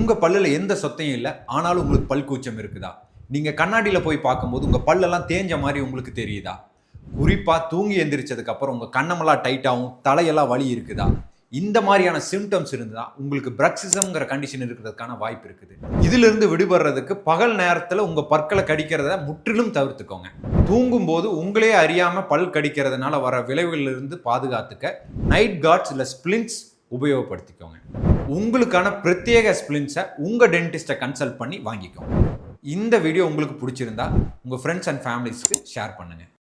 உங்க பல்லுல எந்த சொத்தையும் இல்ல. ஆனாலும் உங்களுக்கு பல் கூச்சம் இருக்குதா? நீங்க கண்ணாடியில போய் பார்க்கும்போது உங்க பல்லெல்லாம் தேஞ்ச மாரி உங்களுக்கு தெரியுதா? குறிப்பா தூங்கி எந்திரிச்சதுக்கு அப்புறம் உங்க கண்ணமெல்லாம் டைட்டாவும், தலையெல்லாம் வலி இருக்குதா? இந்த மாரியான சிம்ப்டம்ஸ் இருந்தா உங்களுக்கு பிரக்ஸிசம்ங்கிற கண்டிஷன் இருக்கிறதுக்கான வாய்ப்பு இருக்குது. இதிலிருந்து விடுபடுறதுக்கு பகல் நேரத்துல உங்க பற்கள கடிக்கிறத முற்றிலும் தவிர்த்துக்கோங்க. தூங்கும்போது உங்களையே அறியாம பல் கடிக்கிறதுனால வர விளைவுகள்ல இருந்து பாதுகாத்துக்க நைட் கார்ட்ஸ் இல்ல ஸ்பிளின்ட்ஸ் உபயோகப்படுத்திக்கோங்க. உங்களுக்கான பிரத்யேக ஸ்பிளின்ட்ஸை உங்க டென்டிஸ்ட்டை கன்சல்ட் பண்ணி வாங்கிக்கோங்க. இந்த வீடியோ உங்களுக்கு பிடிச்சிருந்தா உங்க ஃப்ரெண்ட்ஸ் அண்ட் ஃபேமிலிஸ்க்கு ஷேர் பண்ணுங்க.